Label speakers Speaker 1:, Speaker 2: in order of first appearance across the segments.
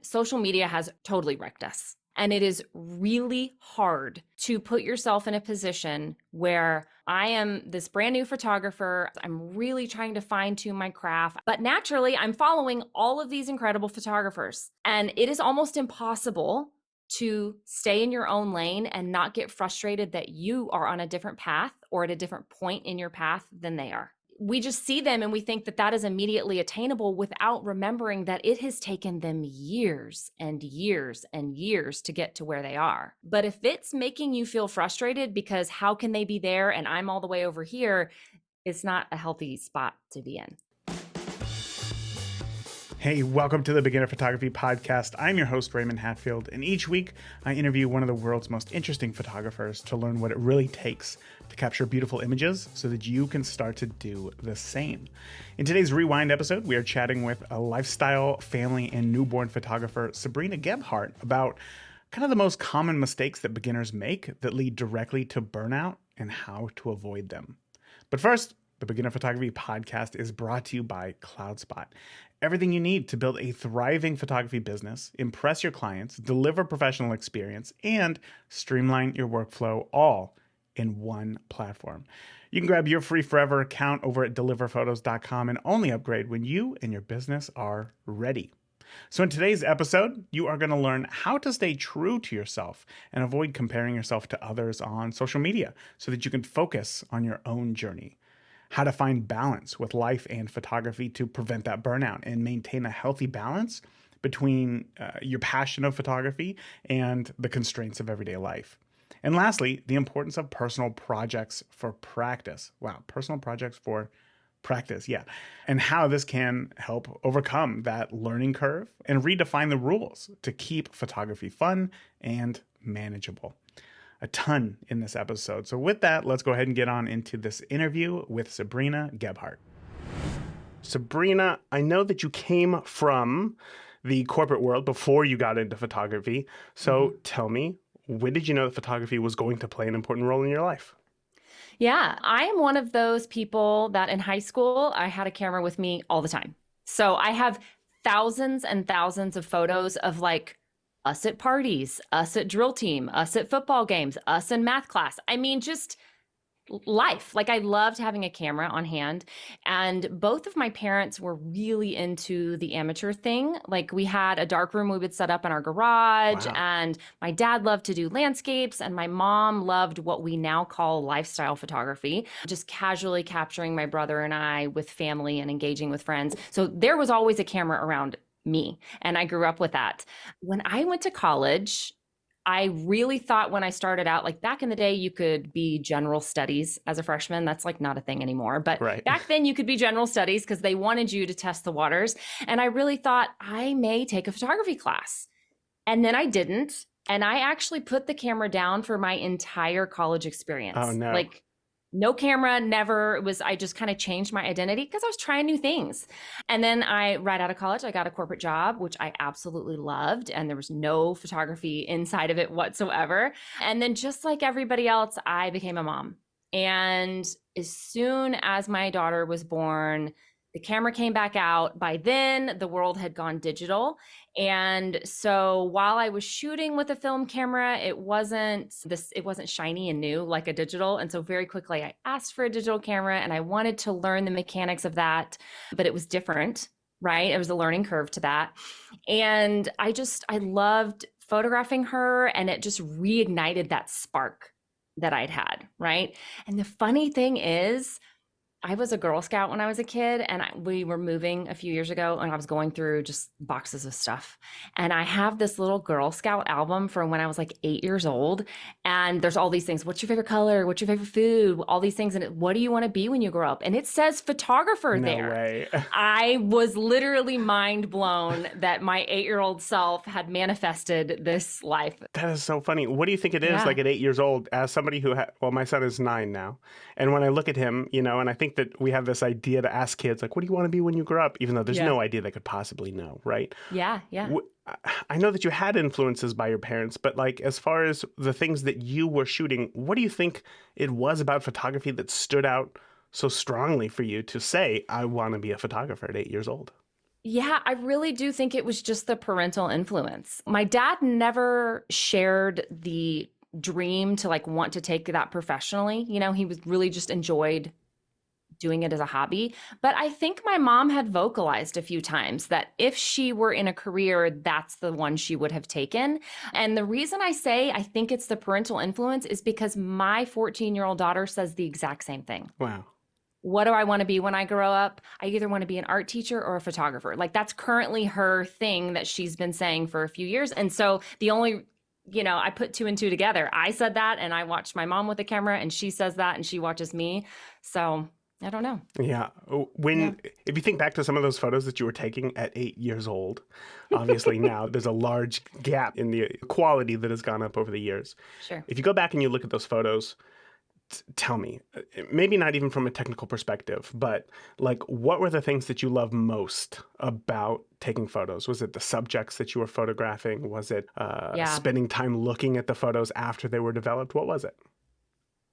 Speaker 1: Social media has totally wrecked us. And it is really hard to put yourself in a position where I am this brand new photographer. I'm really trying to fine tune my craft, but naturally I'm following all of these incredible photographers. And it is almost impossible to stay in your own lane and not get frustrated that you are on a different path or at a different point in your path than they are. We just see them and we think that that is immediately attainable without remembering that it has taken them years and years and years to get to where they are. But if it's making you feel frustrated because how can they be there and I'm all the way over here, it's not a healthy spot to be in.
Speaker 2: Hey, welcome to the Beginner Photography Podcast. I'm your host, Raymond Hatfield, and each week I interview one of the world's most interesting photographers to learn what it really takes to capture beautiful images so that you can start to do the same. In today's Rewind episode, we are chatting with a lifestyle, family, and newborn photographer, Sabrina Gebhardt, about kind of the most common mistakes that beginners make that lead directly to burnout and how to avoid them. But first, the Beginner Photography Podcast is brought to you by CloudSpot. Everything you need to build a thriving photography business, impress your clients, deliver professional experience, and streamline your workflow all in one platform. You can grab your free forever account over at deliverphotos.com and only upgrade when you and your business are ready. So in today's episode, you are going to learn how to stay true to yourself and avoid comparing yourself to others on social media so that you can focus on your own journey. How to find balance with life and photography to prevent that burnout and maintain a healthy balance between your passion of photography and the constraints of everyday life. And lastly, the importance of personal projects for practice. Wow, personal projects for practice, yeah. And how this can help overcome that learning curve and redefine the rules to keep photography fun and manageable. A ton in this episode. So with that, let's go ahead and get on into this interview with Sabrina Gebhardt. Sabrina, I know that you came from the corporate world before you got into photography. So tell me, when did you know that photography was going to play an important role in your life?
Speaker 1: Yeah, I am one of those people that in high school, I had a camera with me all the time. So I have thousands and thousands of photos of us at parties, us at drill team, us at football games, us in math class. I mean, just life. I loved having a camera on hand. And both of my parents were really into the amateur thing. We had a dark room we would set up in our garage.
Speaker 2: Wow.
Speaker 1: And my dad loved to do landscapes. And my mom loved what we now call lifestyle photography, just casually capturing my brother and I with family and engaging with friends. So there was always a camera around me. And I grew up with that. When I went to college, I really thought when I started out, back in the day, you could be general studies as a freshman. That's not a thing anymore. But
Speaker 2: Right.
Speaker 1: Back then you could be general studies because they wanted you to test the waters. And I really thought I may take a photography class. And then I didn't. And I actually put the camera down for my entire college experience.
Speaker 2: Oh, no.
Speaker 1: No camera, never. I just kind of changed my identity because I was trying new things. And then right out of college, I got a corporate job, which I absolutely loved. And there was no photography inside of it whatsoever. And then just like everybody else, I became a mom. And as soon as my daughter was born, the camera came back out. By then, the world had gone digital. And so while I was shooting with a film camera, it wasn't shiny and new like a digital. And so very quickly, I asked for a digital camera and I wanted to learn the mechanics of that, but it was different, right? It was a learning curve to that. And I loved photographing her, and it just reignited that spark that I'd had, right? And the funny thing is, I was a Girl Scout when I was a kid, and we were moving a few years ago, and I was going through just boxes of stuff. And I have this little Girl Scout album from when I was 8 years old. And there's all these things. What's your favorite color? What's your favorite food? All these things. And what do you want to be when you grow up? And it says photographer there.
Speaker 2: No way.
Speaker 1: I was literally mind blown that my 8-year-old self had manifested this life.
Speaker 2: That is so funny. What do you think it is
Speaker 1: Yeah.
Speaker 2: at 8 years old, as somebody who my son is 9 now. And when I look at him, and I think that we have this idea to ask kids, what do you want to be when you grow up? Even though there's no idea they could possibly know, right?
Speaker 1: Yeah.
Speaker 2: I know that you had influences by your parents, but as far as the things that you were shooting, what do you think it was about photography that stood out so strongly for you to say, I want to be a photographer at 8 years old?
Speaker 1: Yeah, I really do think it was just the parental influence. My dad never shared the dream to like want to take that professionally. He was really just enjoyed doing it as a hobby. But I think my mom had vocalized a few times that if she were in a career, that's the one she would have taken. And the reason I say I think it's the parental influence is because my 14-year-old daughter says the exact same thing.
Speaker 2: Wow.
Speaker 1: What do I want to be when I grow up? I either want to be an art teacher or a photographer. Like that's currently her thing that she's been saying for a few years. And so the only, I put two and two together. I said that and I watched my mom with a camera and she says that and she watches me. So I don't know.
Speaker 2: Yeah.
Speaker 1: Yeah.
Speaker 2: If you think back to some of those photos that you were taking at 8 years old, obviously now there's a large gap in the quality that has gone up over the years.
Speaker 1: Sure.
Speaker 2: If you go back and you look at those photos, tell me, maybe not even from a technical perspective, but like what were the things that you love most about taking photos? Was it the subjects that you were photographing? Was it spending time looking at the photos after they were developed? What was it?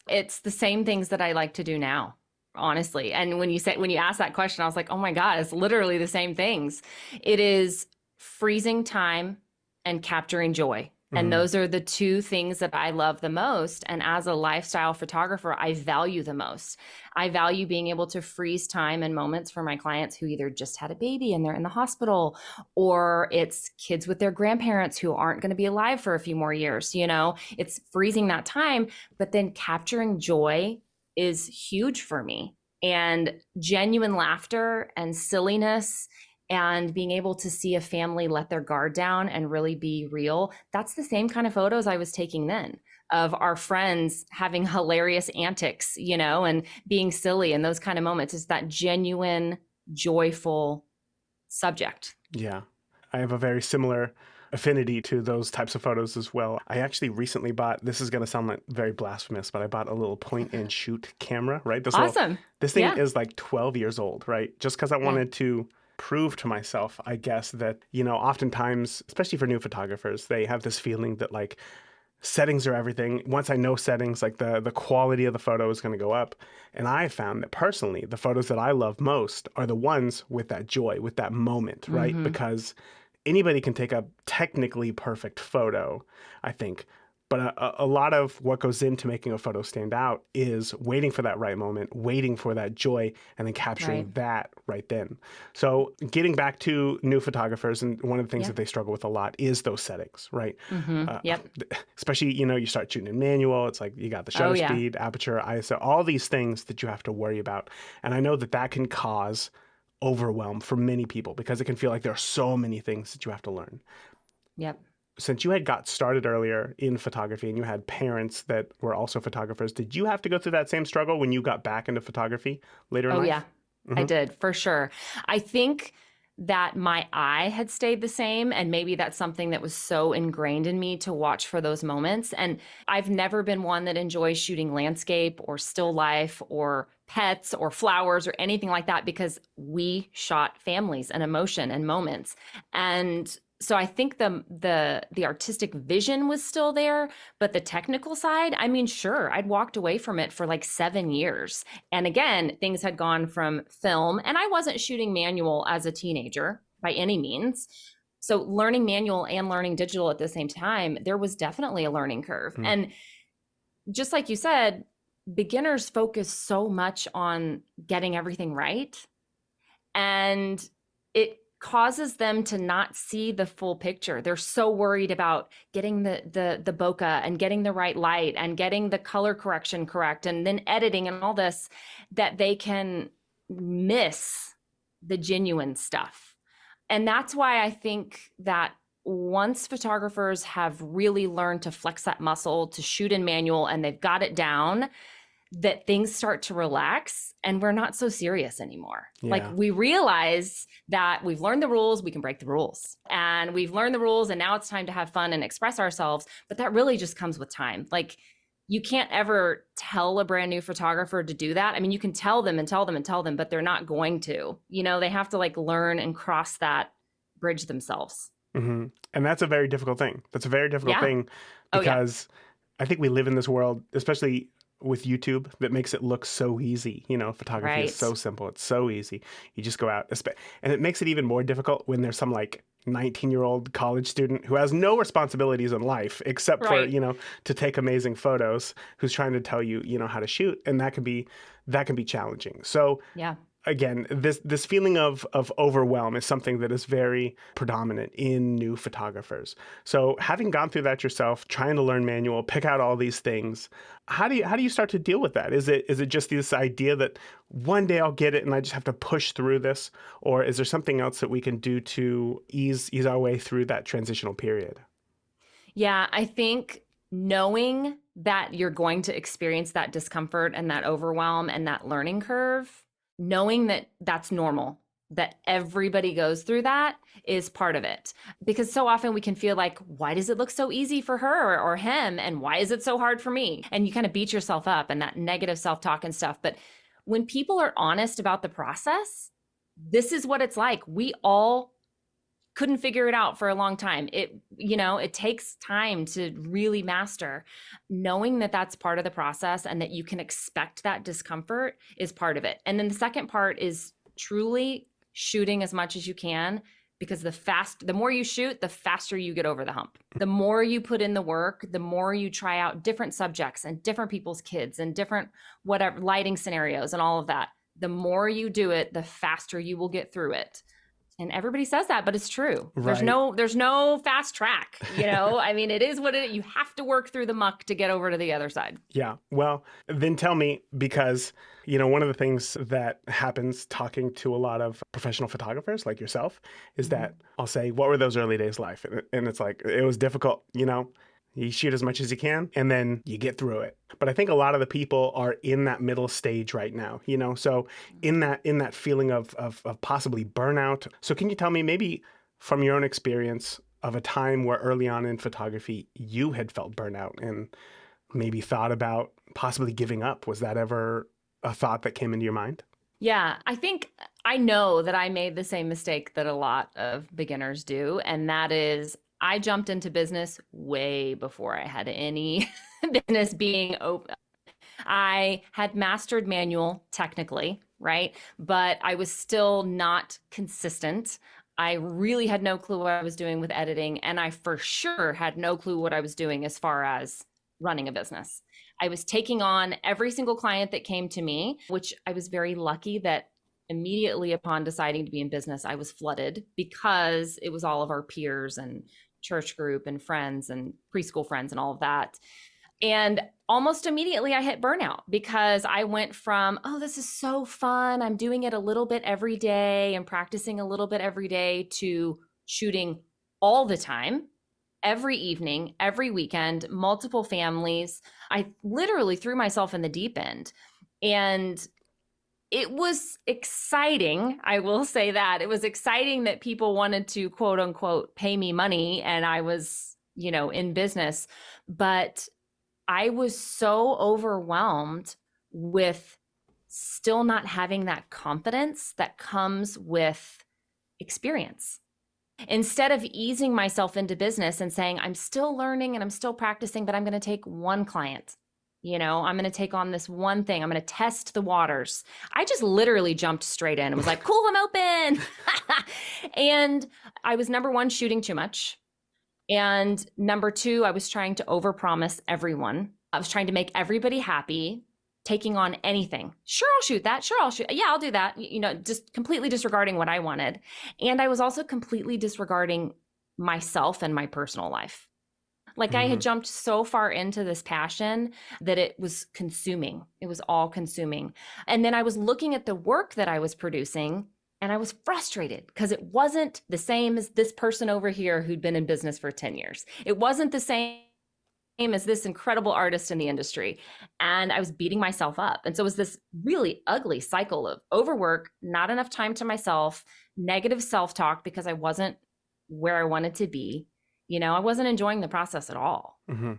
Speaker 1: It's the same things that I like to do now, honestly. And when you asked that question, I was like, oh my God, it's literally the same things. It is freezing time and capturing joy. And those are the two things that I love the most. And as a lifestyle photographer, I value the most. I value being able to freeze time and moments for my clients who either just had a baby and they're in the hospital, or it's kids with their grandparents who aren't going to be alive for a few more years. It's freezing that time, but then capturing joy is huge for me. And genuine laughter and silliness and being able to see a family let their guard down and really be real. That's the same kind of photos I was taking then of our friends having hilarious antics, and being silly and those kind of moments. It's that genuine, joyful subject.
Speaker 2: Yeah. I have a very similar affinity to those types of photos as well. I actually recently bought, this is going to sound like very blasphemous, but I bought a little point and shoot camera, right?
Speaker 1: Awesome.
Speaker 2: This thing is like 12 years old, right? Just because I wanted to prove to myself, I guess, that, oftentimes, especially for new photographers, they have this feeling that like settings are everything. Once I know settings, like the quality of the photo is going to go up. And I found that personally, the photos that I love most are the ones with that joy, with that moment, right? Because anybody can take a technically perfect photo, I think. But a lot of what goes into making a photo stand out is waiting for that right moment, waiting for that joy, and then capturing that right then. So getting back to new photographers, and one of the things that they struggle with a lot is those settings, right? Especially, you start shooting in manual. It's like you got the shutter speed, aperture, ISO, all these things that you have to worry about. And I know that can cause overwhelm for many people because it can feel like there are so many things that you have to learn.
Speaker 1: Yep.
Speaker 2: Since you had got started earlier in photography and you had parents that were also photographers, did you have to go through that same struggle when you got back into photography later in life?
Speaker 1: Yeah, I did, for sure. I think that my eye had stayed the same, and maybe that's something that was so ingrained in me to watch for those moments. And I've never been one that enjoys shooting landscape or still life or pets or flowers or anything like that, because we shot families and emotion and moments. And so I think the artistic vision was still there, but the technical side, I mean, sure, I'd walked away from it for like 7 years. And again, things had gone from film, and I wasn't shooting manual as a teenager by any means. So learning manual and learning digital at the same time, there was definitely a learning curve. And just like you said, beginners focus so much on getting everything right. And it causes them to not see the full picture. They're so worried about getting the bokeh and getting the right light and getting the color correction correct and then editing and all this, that they can miss the genuine stuff. And that's why I think that once photographers have really learned to flex that muscle to shoot in manual and they've got it down, that things start to relax and we're not so serious anymore.
Speaker 2: Yeah.
Speaker 1: Like we realize that we've learned the rules, we can break the rules. And we've learned the rules and now it's time to have fun and express ourselves. But that really just comes with time. Like you can't ever tell a brand new photographer to do that. I mean, you can tell them and tell them and tell them, but they're not going to. They have to like learn and cross that bridge themselves.
Speaker 2: And that's a very difficult thing. That's a very difficult thing because I think we live in this world, especially with YouTube that makes it look so easy. You know, photography is
Speaker 1: Right.
Speaker 2: so simple. It's so easy. You just go out. And it makes it even more difficult when there's some like 19-year-old college student who has no responsibilities in life except for,
Speaker 1: Right.
Speaker 2: you know, to take amazing photos, who's trying to tell you, you know, how to shoot. And that can be challenging. So
Speaker 1: Yeah.
Speaker 2: again, this feeling of overwhelm is something that is very predominant in new photographers. So having gone through that yourself, trying to learn manual, pick out all these things, how do you start to deal with that? Is it just this idea that one day I'll get it and I just have to push through this, or is there something else that we can do to ease our way through that transitional period?
Speaker 1: Yeah, I think knowing that you're going to experience that discomfort and that overwhelm and that learning curve, knowing that that's normal, that everybody goes through that is part of it. Because so often we can feel like, why does it look so easy for her or him? And why is it so hard for me? And you kind of beat yourself up and that negative self talk and stuff. But when people are honest about the process, this is what it's like. We all couldn't figure it out for a long time. It takes time to really master. Knowing that that's part of the process and that you can expect that discomfort is part of it. And then the second part is truly shooting as much as you can, because the more you shoot, the faster you get over the hump. The more you put in the work, the more you try out different subjects and different people's kids and different whatever lighting scenarios and all of that. The more you do it, the faster you will get through it. And everybody says that, but it's true.
Speaker 2: Right.
Speaker 1: There's no fast track, you know? I mean, it is what you have to work through the muck to get over to the other side.
Speaker 2: Yeah. Well, then tell me, because, you know, one of the things that happens talking to a lot of professional photographers like yourself is that I'll say, what were those early days like? And it's like, it was difficult, you know? You shoot as much as you can, and then you get through it. But I think a lot of the people are in that middle stage right now, you know? So in that feeling of possibly burnout. So can you tell me, maybe from your own experience, of a time where early on in photography, you had felt burnout and maybe thought about possibly giving up? Was that ever a thought that came into your mind?
Speaker 1: Yeah, I know that I made the same mistake that a lot of beginners do. And that is, I jumped into business way before I had any business being open. I had mastered manual technically, right? But I was still not consistent. I really had no clue what I was doing with editing. And I for sure had no clue what I was doing as far as running a business. I was taking on every single client that came to me, which I was very lucky that immediately upon deciding to be in business, I was flooded because it was all of our peers and church group and friends and preschool friends and all of that. And almost immediately I hit burnout because I went from, oh, this is so fun, I'm doing it a little bit every day and practicing a little bit every day, to shooting all the time, every evening, every weekend, multiple families. I literally threw myself in the deep end. And it was exciting. I will say that it was exciting that people wanted to, quote unquote, pay me money and I was, in business. But I was so overwhelmed with still not having that confidence that comes with experience. Instead of easing myself into business and saying, I'm still learning and I'm still practicing, but I'm going to take one client. I'm going to take on this one thing. I'm going to test the waters. I just literally jumped straight in and was like, cool, I'm open. And I was, number one, shooting too much. And number two, I was trying to overpromise everyone. I was trying to make everybody happy, taking on anything. Sure, I'll shoot that. Sure, I'll shoot. Yeah, I'll do that. Just completely disregarding what I wanted. And I was also completely disregarding myself and my personal life. Like I had jumped so far into this passion that it was consuming. It was all consuming. And then I was looking at the work that I was producing and I was frustrated because it wasn't the same as this person over here who'd been in business for 10 years. It wasn't the same as this incredible artist in the industry. And I was beating myself up. And so it was this really ugly cycle of overwork, not enough time to myself, negative self-talk because I wasn't where I wanted to be. I wasn't enjoying the process at all.
Speaker 2: Mm-hmm.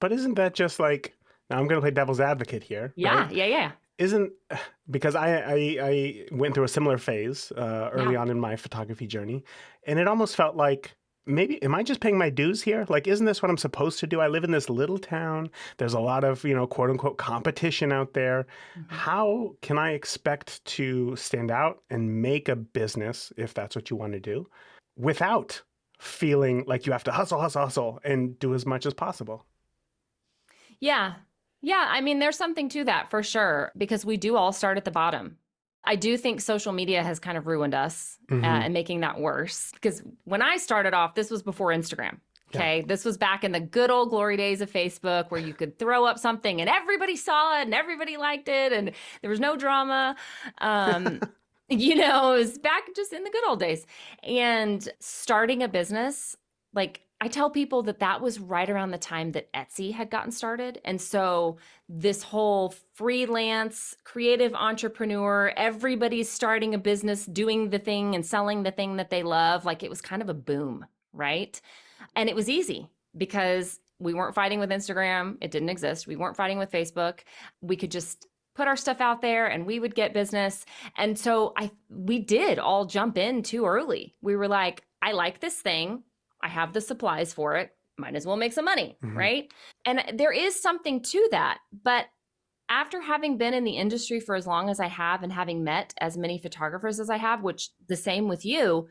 Speaker 2: But isn't that just like, now I'm going to play devil's advocate here.
Speaker 1: Yeah,
Speaker 2: right?
Speaker 1: yeah.
Speaker 2: Because I went through a similar phase early on in my photography journey, and it almost felt like maybe, am I just paying my dues here? Like, isn't this what I'm supposed to do? I live in this little town. There's a lot of, quote unquote competition out there.
Speaker 1: Mhm.
Speaker 2: How can I expect to stand out and make a business, if that's what you want to do, without feeling like you have to hustle, hustle, hustle and do as much as possible?
Speaker 1: Yeah. Yeah. I mean, there's something to that for sure, because we do all start at the bottom. I do think social media has kind of ruined us
Speaker 2: Hmm.
Speaker 1: and making that worse. Because when I started off, this was before Instagram.
Speaker 2: Yeah.
Speaker 1: Okay. This was back in the good old glory days of Facebook where you could throw up something and everybody saw it and everybody liked it and there was no drama. Um, it was back just in the good old days. And starting a business, like I tell people that was right around the time that Etsy had gotten started. And so this whole freelance creative entrepreneur, everybody's starting a business, doing the thing and selling the thing that they love. Like it was kind of a boom, right? And it was easy because we weren't fighting with Instagram. It didn't exist. We weren't fighting with Facebook. We could just put our stuff out there and we would get business. And so we did all jump in too early. We were like, I like this thing. I have the supplies for it. Might as well make some money, right? And there is something to that. But after having been in the industry for as long as I have and having met as many photographers as I have, which the same with you,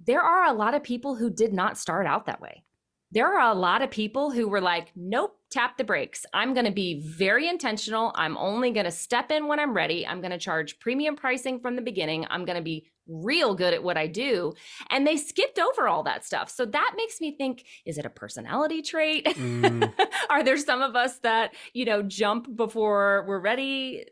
Speaker 1: there are a lot of people who did not start out that way. There are a lot of people who were like, nope, tap the brakes. I'm going to be very intentional. I'm only going to step in when I'm ready. I'm going to charge premium pricing from the beginning. I'm going to be real good at what I do. And they skipped over all that stuff. So that makes me think, is it a personality trait? Are there some of us that, jump before we're ready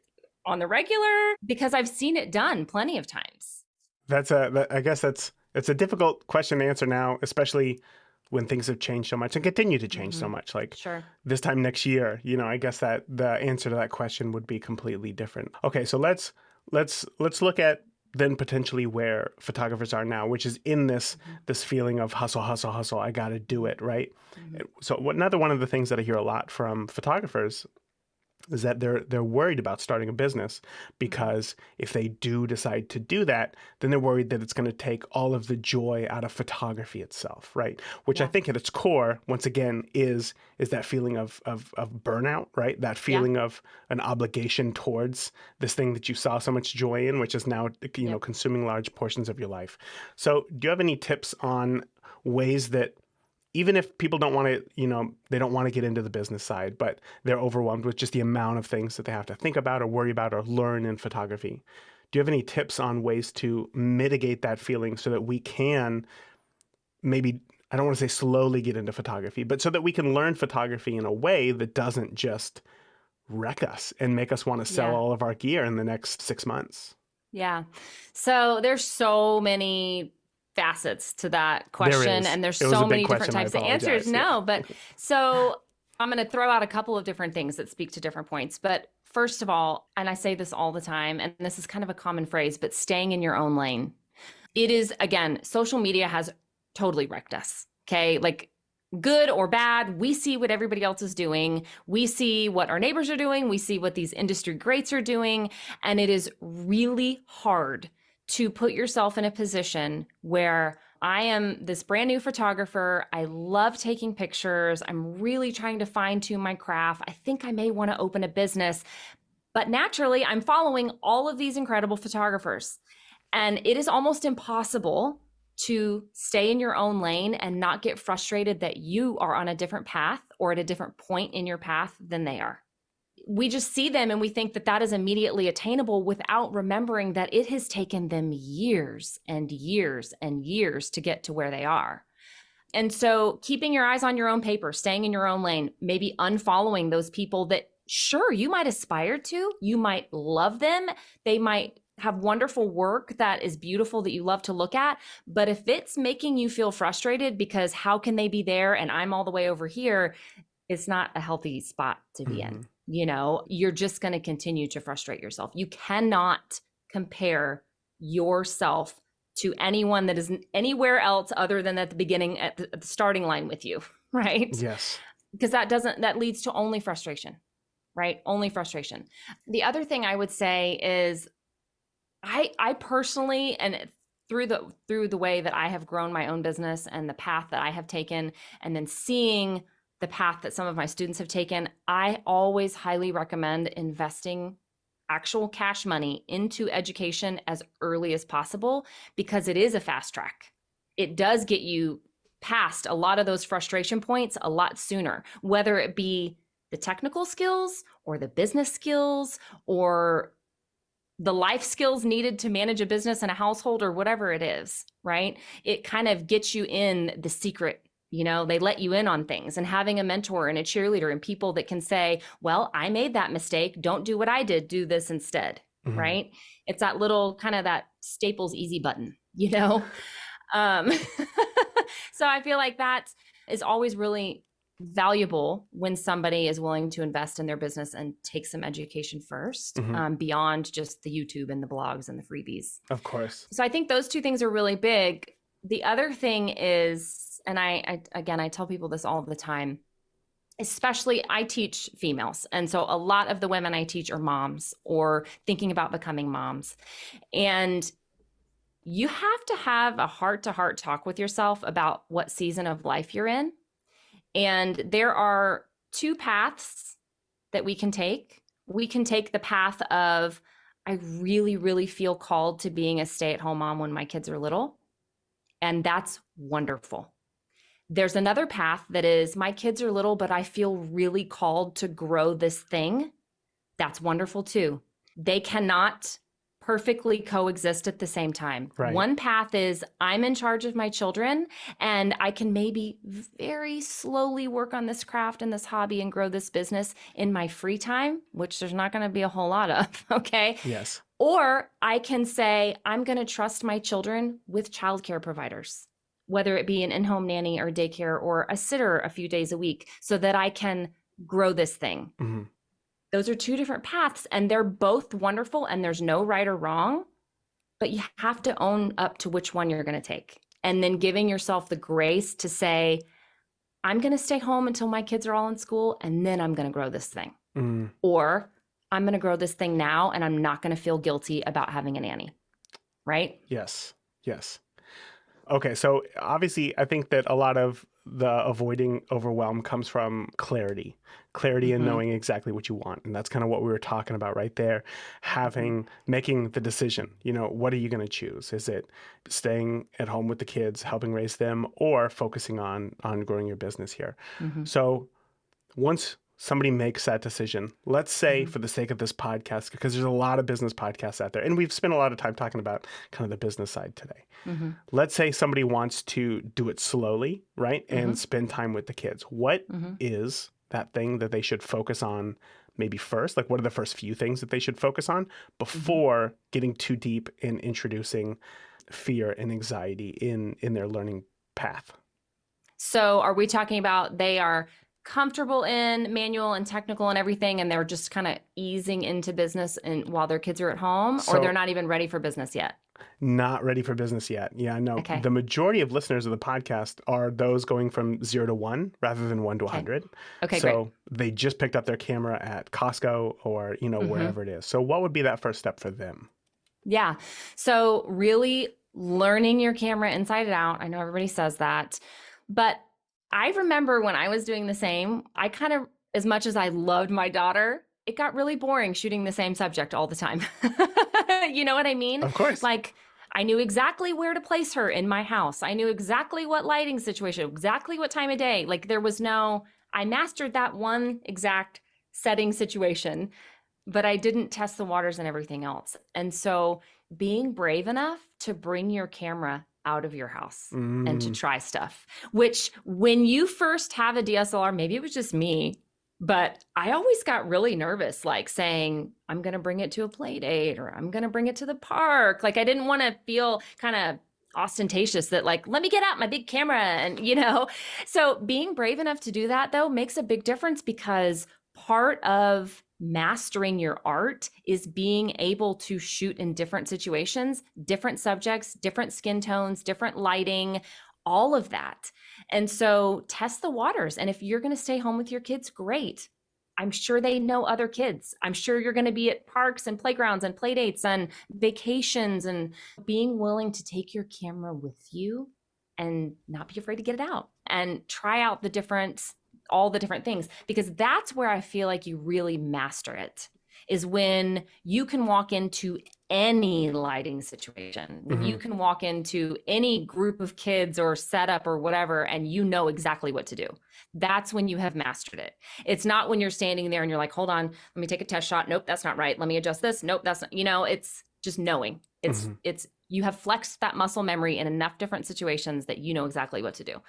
Speaker 1: on the regular? Because I've seen it done plenty of times.
Speaker 2: I guess it's a difficult question to answer now, especially when things have changed so much and continue to change so much. Like
Speaker 1: Sure.
Speaker 2: this time next year, I guess that the answer to that question would be completely different. Okay, so let's look at then potentially where photographers are now, which is in this feeling of hustle, hustle, hustle. I got to do it, right? So another one of the things that I hear a lot from photographers is that they're worried about starting a business because if they do decide to do that, then they're worried that it's going to take all of the joy out of photography itself, right? Which I think at its core, once again, is that feeling of burnout, right? That feeling of an obligation towards this thing that you saw so much joy in, which is now consuming large portions of your life. So do you have any tips on ways that even if people don't want to, they don't want to get into the business side, but they're overwhelmed with just the amount of things that they have to think about or worry about or learn in photography. Do you have any tips on ways to mitigate that feeling so that we can maybe, I don't want to say slowly get into photography, but so that we can learn photography in a way that doesn't just wreck us and make us want to sell all of our gear in the next 6 months?
Speaker 1: Yeah. So there's so many facets to that question, and there's so many different types of answers. No, but so I'm going to throw out a couple of different things that speak to different points. But first of all, and I say this all the time, and this is kind of a common phrase, but staying in your own lane. It is, again, social media has totally wrecked us. Okay. Like good or bad, we see what everybody else is doing. We see what our neighbors are doing. We see what these industry greats are doing. And it is really hard to put yourself in a position where I am this brand new photographer. I love taking pictures. I'm really trying to fine tune my craft. I think I may want to open a business, but naturally I'm following all of these incredible photographers. And it is almost impossible to stay in your own lane and not get frustrated that you are on a different path or at a different point in your path than they are. We just see them and we think that is immediately attainable without remembering that it has taken them years and years and years to get to where they are. And so keeping your eyes on your own paper, staying in your own lane, maybe unfollowing those people that sure you might aspire to, you might love them. They might have wonderful work that is beautiful that you love to look at. But if it's making you feel frustrated because how can they be there and I'm all the way over here, it's not a healthy spot to be in. You're just going to continue to frustrate yourself. You cannot compare yourself to anyone that is anywhere else other than at the beginning, at the starting line with you, right?
Speaker 2: Yes.
Speaker 1: Because that leads to only frustration, right? Only frustration. The other thing I would say is I personally, and through the way that I have grown my own business and the path that I have taken, and then seeing the path that some of my students have taken, I always highly recommend investing actual cash money into education as early as possible, because it is a fast track. It does get you past a lot of those frustration points a lot sooner, whether it be the technical skills or the business skills or the life skills needed to manage a business and a household or whatever it is, right? It kind of gets you in the secret. They let you in on things, and having a mentor and a cheerleader and people that can say, well, I made that mistake. Don't do what I did. Do this instead, right? It's that little kind of that Staples easy button, So I feel like that is always really valuable when somebody is willing to invest in their business and take some education first, beyond just the YouTube and the blogs and the freebies.
Speaker 2: Of course.
Speaker 1: So I think those two things are really big. The other thing is, and I tell people this all the time, especially I teach females. And so a lot of the women I teach are moms or thinking about becoming moms. And you have to have a heart-to-heart talk with yourself about what season of life you're in. And there are two paths that we can take. We can take the path of, I really, really feel called to being a stay-at-home mom when my kids are little. And that's wonderful. There's another path that is, my kids are little, but I feel really called to grow this thing. That's wonderful too. They cannot perfectly coexist at the same time.
Speaker 2: Right.
Speaker 1: One path is, I'm in charge of my children and I can maybe very slowly work on this craft and this hobby and grow this business in my free time, which there's not going to be a whole lot of, okay?
Speaker 2: Yes.
Speaker 1: Or I can say, I'm going to trust my children with childcare providers, whether it be an in-home nanny or daycare or a sitter a few days a week, so that I can grow this thing. Those are two different paths, and they're both wonderful, and there's no right or wrong, but you have to own up to which one you're going to take. And then giving yourself the grace to say, I'm going to stay home until my kids are all in school, and then I'm going to grow this thing. Or I'm going to grow this thing now, and I'm not going to feel guilty about having a nanny. Right?
Speaker 2: Yes. Okay, so obviously I think that a lot of the avoiding overwhelm comes from clarity in knowing exactly what you want. And that's kind of what we were talking about right there, making the decision, what are you going to choose? Is it staying at home with the kids, helping raise them, or focusing on growing your business here? So once somebody makes that decision, let's say for the sake of this podcast, because there's a lot of business podcasts out there, and we've spent a lot of time talking about kind of the business side today. Let's say somebody wants to do it slowly, right? And spend time with the kids. What is that thing that they should focus on maybe first? Like, what are the first few things that they should focus on before getting too deep in introducing fear and anxiety in their learning path?
Speaker 1: So are we talking about they are comfortable in manual and technical and everything, and they're just kind of easing into business and while their kids are at home, or they're not even ready for business yet?
Speaker 2: Not ready for business yet. Yeah, no.
Speaker 1: Okay.
Speaker 2: The majority of listeners of the podcast are those going from 0 to 1 rather than 1 to 100.
Speaker 1: Okay,
Speaker 2: so
Speaker 1: great.
Speaker 2: They just picked up their camera at Costco or, wherever it is. So what would be that first step for them?
Speaker 1: Yeah. So really learning your camera inside and out. I know everybody says that, but I remember when I was doing the same, I kind of, as much as I loved my daughter, it got really boring shooting the same subject all the time. You know what I mean?
Speaker 2: Of course.
Speaker 1: Like, I knew exactly where to place her in my house. I knew exactly what lighting situation, exactly what time of day. Like, there was I mastered that one exact setting situation, but I didn't test the waters and everything else. And so being brave enough to bring your camera out of your house and to try stuff, which when you first have a DSLR, maybe it was just me, but I always got really nervous, like saying, I'm going to bring it to a play date or I'm going to bring it to the park. Like, I didn't want to feel kind of ostentatious that, like, let me get out my big camera. And, so being brave enough to do that, though, makes a big difference, because part of mastering your art is being able to shoot in different situations, different subjects, different skin tones, different lighting, all of that. And so test the waters. And if you're going to stay home with your kids, great. I'm sure they know other kids. I'm sure you're going to be at parks and playgrounds and play dates and vacations, and being willing to take your camera with you and not be afraid to get it out and try out all the different things, because that's where I feel like you really master it, is when you can walk into any lighting situation, when you can walk into any group of kids or setup or whatever, and you know exactly what to do. That's when you have mastered it. It's not when you're standing there and you're like, hold on, let me take a test shot. Nope, that's not right. Let me adjust this. Nope, that's not, it's just knowing. It's you have flexed that muscle memory in enough different situations that you know exactly what to do.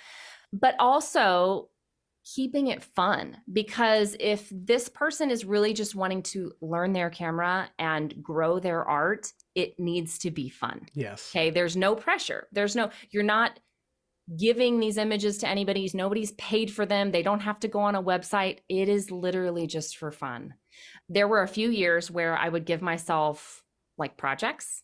Speaker 1: But also keeping it fun, because if this person is really just wanting to learn their camera and grow their art, it needs to be fun.
Speaker 2: Yes.
Speaker 1: Okay. There's no pressure. You're not giving these images to anybody. Nobody's paid for them. They don't have to go on a website. It is literally just for fun. There were a few years where I would give myself like projects,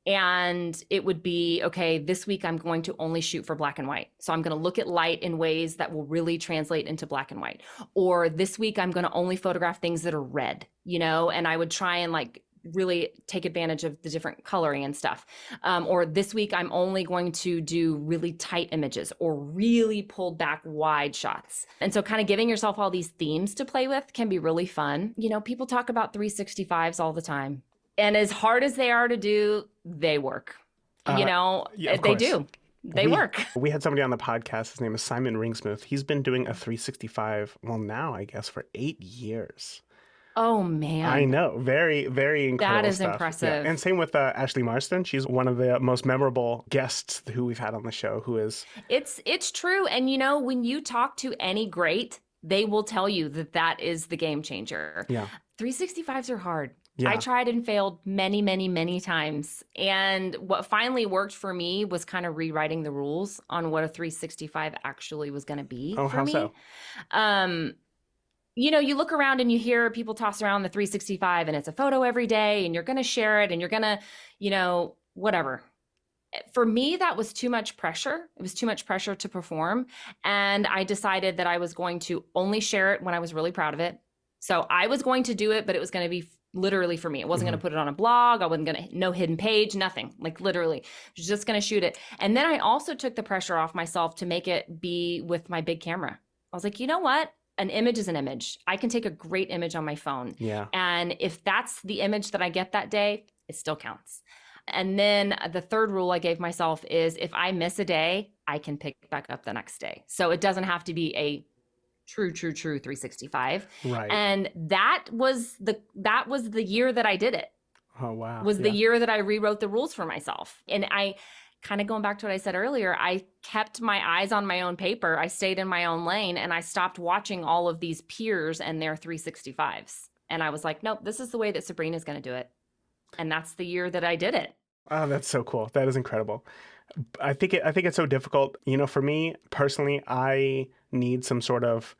Speaker 1: and it would be, okay, this week I'm going to only shoot for black and white. So I'm going to look at light in ways that will really translate into black and white. Or this week I'm going to only photograph things that are red, and I would try and like really take advantage of the different coloring and stuff. Or this week I'm only going to do really tight images or really pulled back wide shots. And so kind of giving yourself all these themes to play with can be really fun. People talk about 365s all the time. And as hard as they are to do, they work.
Speaker 2: Yeah,
Speaker 1: they do. They work.
Speaker 2: We had somebody on the podcast. His name is Simon Ringsmith. He's been doing a 365, well, now, I guess, for 8 years.
Speaker 1: Oh, man.
Speaker 2: I know. Very, very incredible
Speaker 1: That is
Speaker 2: stuff.
Speaker 1: impressive.
Speaker 2: Yeah. And same with Ashley Marston. She's one of the most memorable guests who we've had on the show, who is...
Speaker 1: It's true. And, when you talk to any great, they will tell you that is the game changer.
Speaker 2: Yeah.
Speaker 1: 365s are hard.
Speaker 2: Yeah.
Speaker 1: I tried and failed many, many, many times. And what finally worked for me was kind of rewriting the rules on what a 365 actually was going to be for
Speaker 2: how
Speaker 1: me.
Speaker 2: So?
Speaker 1: You look around and you hear people toss around the 365 and it's a photo every day and you're going to share it and you're going to, whatever. For me, that was too much pressure. It was too much pressure to perform. And I decided that I was going to only share it when I was really proud of it. So I was going to do it, but it was going to be literally for me. I wasn't going to put it on a blog. I wasn't going to, no hidden page, nothing. Like literally, I was just going to shoot it. And then I also took the pressure off myself to make it be with my big camera. I was like, you know what? An image is an image. I can take a great image on my phone.
Speaker 2: Yeah.
Speaker 1: And if that's the image that I get that day, it still counts. And then the third rule I gave myself is if I miss a day, I can pick back up the next day. So it doesn't have to be a true 365.
Speaker 2: Right.
Speaker 1: And that was the year that I did it.
Speaker 2: Oh, wow.
Speaker 1: Was the year that I rewrote the rules for myself. And I kind of going back to what I said earlier, I kept my eyes on my own paper. I stayed in my own lane and I stopped watching all of these peers and their 365s. And I was like, nope, this is the way that Sabrina's going to do it. And that's the year that I did it.
Speaker 2: Oh, that's so cool. That is incredible. I think it's so difficult. For me personally, I need some sort of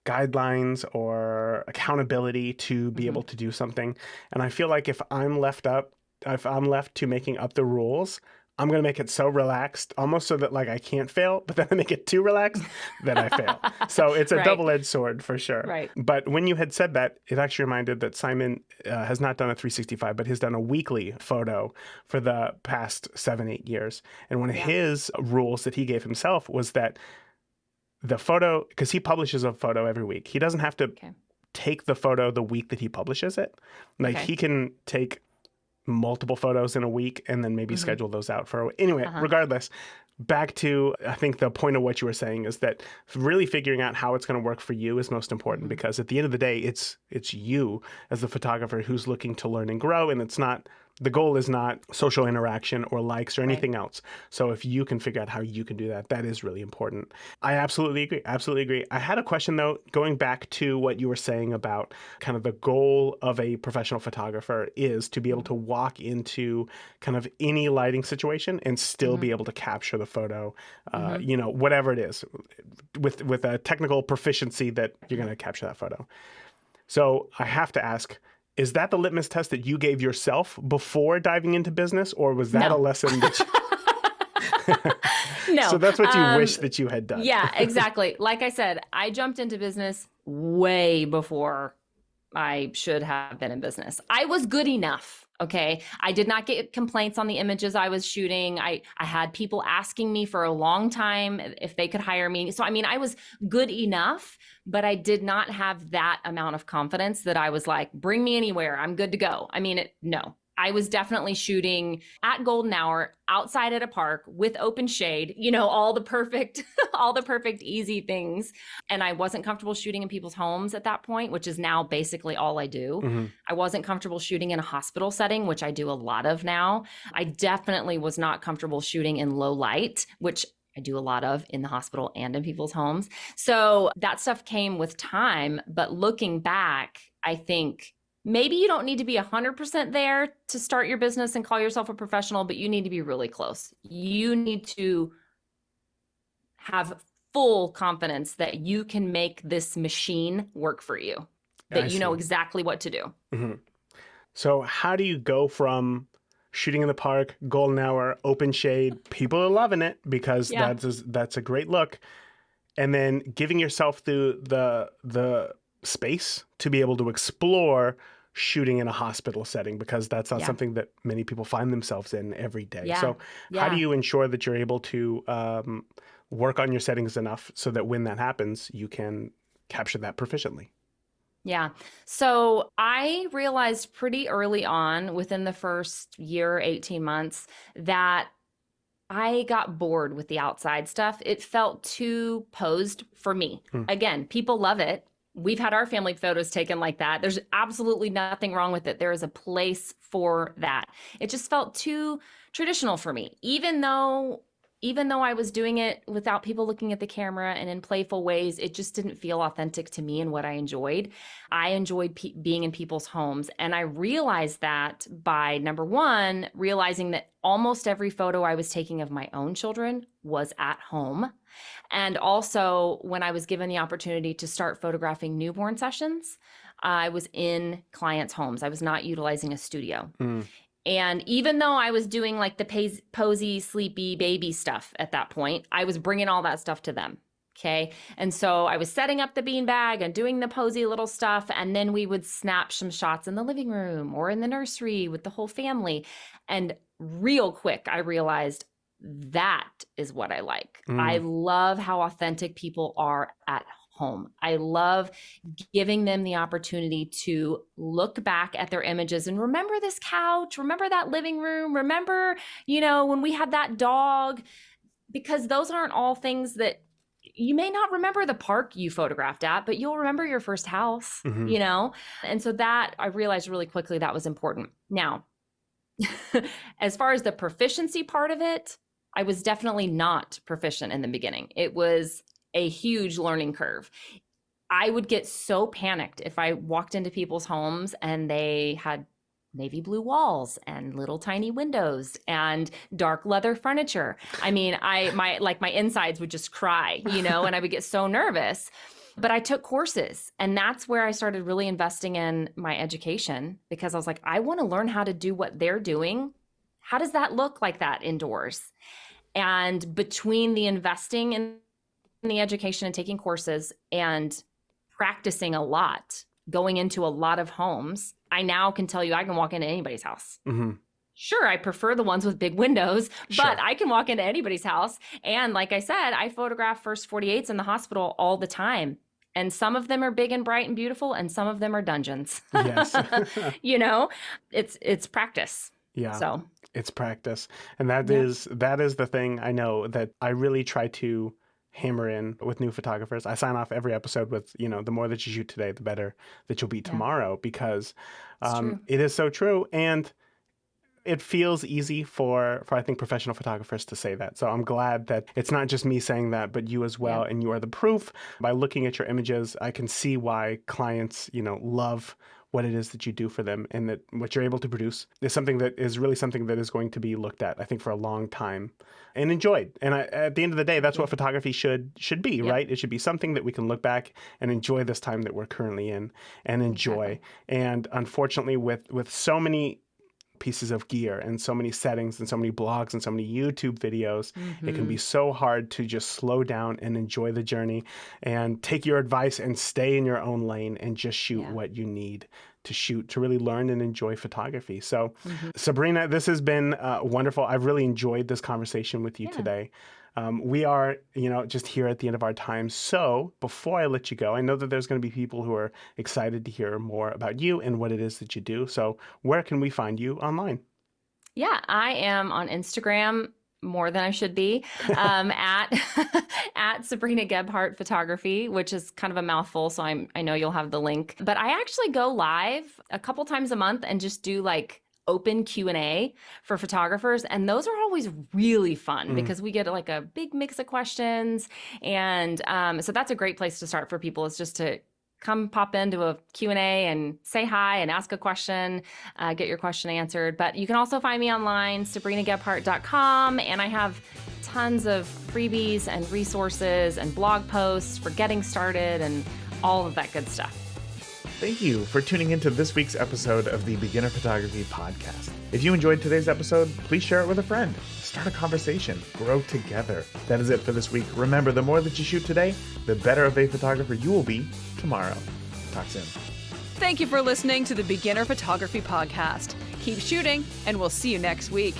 Speaker 2: guidelines or accountability to be able to do something. And I feel like if I'm left to making up the rules, I'm going to make it so relaxed, almost so that like I can't fail, but then I make it too relaxed that I fail. So it's a double-edged sword for sure.
Speaker 1: Right.
Speaker 2: But when you had said that, it actually reminded that Simon has not done a 365, but has done a weekly photo for the past 7-8 years. And one of his rules that he gave himself was that the photo, because he publishes a photo every week, he doesn't have to take the photo the week that he publishes it. Like he can take multiple photos in a week and then maybe schedule those out for a week. Anyway, regardless, back to, I think the point of what you were saying is that really figuring out how it's going to work for you is most important, because at the end of the day, it's you as the photographer who's looking to learn and grow. And the goal is not social interaction or likes or anything else. So if you can figure out how you can do that, that is really important. I absolutely agree. Absolutely agree. I had a question though, going back to what you were saying about kind of the goal of a professional photographer is to be able to walk into kind of any lighting situation and still be able to capture the photo, whatever it is, with a technical proficiency that you're going to capture that photo. So I have to ask, is that the litmus test that you gave yourself before diving into business, or was that a lesson that
Speaker 1: No.
Speaker 2: So that's what you wish that you had done.
Speaker 1: Yeah, exactly. Like I said, I jumped into business way before I should have been in business. I was good enough. Okay. I did not get complaints on the images I was shooting. I had people asking me for a long time if they could hire me. So, I mean, I was good enough, but I did not have that amount of confidence that I was like, bring me anywhere. I'm good to go. I mean, no. I was definitely shooting at golden hour outside at a park with open shade, all the perfect, all the perfect easy things. And I wasn't comfortable shooting in people's homes at that point, which is now basically all I do.
Speaker 2: Mm-hmm.
Speaker 1: I wasn't comfortable shooting in a hospital setting, which I do a lot of now. I definitely was not comfortable shooting in low light, which I do a lot of in the hospital and in people's homes. So that stuff came with time. But looking back, I think maybe you don't need to be 100% there to start your business and call yourself a professional, but you need to be really close. You need to have full confidence that you can make this machine work for you, that you know exactly what to do.
Speaker 2: Mm-hmm. So how do you go from shooting in the park, golden hour, open shade, people are loving it because that's a great look, and then giving yourself the space to be able to explore shooting in a hospital setting, because that's not something that many people find themselves in every day. So how do you ensure that you're able to work on your settings enough so that when that happens, you can capture that proficiently?
Speaker 1: Yeah. So I realized pretty early on, within the first year, 18 months, that I got bored with the outside stuff. It felt too posed for me. Again, people love it. We've had our family photos taken like that. There's absolutely nothing wrong with it. There is a place for that. It just felt too traditional for me, even though I was doing it without people looking at the camera and in playful ways. It just didn't feel authentic to me and what I enjoyed. I enjoyed being in people's homes. And I realized that by, number one, realizing that almost every photo I was taking of my own children was at home. And also, when I was given the opportunity to start photographing newborn sessions, I was in clients' homes. I was not utilizing a studio. And even though I was doing like the posy, sleepy baby stuff at that point, I was bringing all that stuff to them. Okay. And so I was setting up the beanbag and doing the posy little stuff. And then we would snap some shots in the living room or in the nursery with the whole family. And real quick, I realized that is what I like. I love how authentic people are at home. I love giving them the opportunity to look back at their images and remember this couch, remember that living room, remember, when we had that dog, because those aren't all things that you may not remember the park you photographed at, but you'll remember your first house, And so that I realized really quickly that was important. Now, as far as the proficiency part of it, I was definitely not proficient in the beginning. It was a huge learning curve. I would get so panicked if I walked into people's homes and they had navy blue walls and little tiny windows and dark leather furniture. I mean, my insides would just cry, and I would get so nervous. But I took courses, and that's where I started really investing in my education, because I was like, I want to learn how to do what they're doing. How does that look like that indoors? And between the investing in the education and taking courses and practicing a lot, going into a lot of homes, I now can tell you I can walk into anybody's house. Sure, I prefer the ones with big windows, but I can walk into anybody's house. And like I said, I photograph first 48s in the hospital all the time. And some of them are big and bright and beautiful, and some of them are dungeons.
Speaker 2: Yes.
Speaker 1: It's practice.
Speaker 2: Yeah.
Speaker 1: So
Speaker 2: it's practice. And that is the thing I know that I really try to hammer in with new photographers. I sign off every episode with, the more that you shoot today, the better that you'll be tomorrow, because it is so true. And it feels easy for I think professional photographers to say that. So I'm glad that it's not just me saying that, but you as well. And you are the proof. By looking at your images, I can see why clients, love what it is that you do for them, and that what you're able to produce is something that is really something that is going to be looked at, I think, for a long time and enjoyed. And at the end of the day, that's what photography should be, right? It should be something that we can look back and enjoy this time that we're currently in and enjoy. Exactly. And unfortunately, with so many pieces of gear and so many settings and so many blogs and so many YouTube videos. It can be so hard to just slow down and enjoy the journey and take your advice and stay in your own lane and just shoot what you need to shoot to really learn and enjoy photography. So Sabrina, this has been wonderful. I've really enjoyed this conversation with you today. We are, just here at the end of our time. So before I let you go, I know that there's going to be people who are excited to hear more about you and what it is that you do. So where can we find you online?
Speaker 1: Yeah, I am on Instagram more than I should be, at Sabrina Gebhardt Photography, which is kind of a mouthful. So I know you'll have the link, but I actually go live a couple times a month and just do like open Q&A for photographers. And those are always really fun because we get like a big mix of questions. And so that's a great place to start for people, is just to come pop into a Q&A and say hi and ask a question, get your question answered. But you can also find me online, sabrinagebhardt.com. And I have tons of freebies and resources and blog posts for getting started and all of that good stuff.
Speaker 3: Thank you for tuning into this week's episode of the Beginner Photography Podcast. If you enjoyed today's episode, please share it with a friend. Start a conversation. Grow together. That is it for this week. Remember, the more that you shoot today, the better of a photographer you will be tomorrow. Talk soon.
Speaker 4: Thank you for listening to the Beginner Photography Podcast. Keep shooting, and we'll see you next week.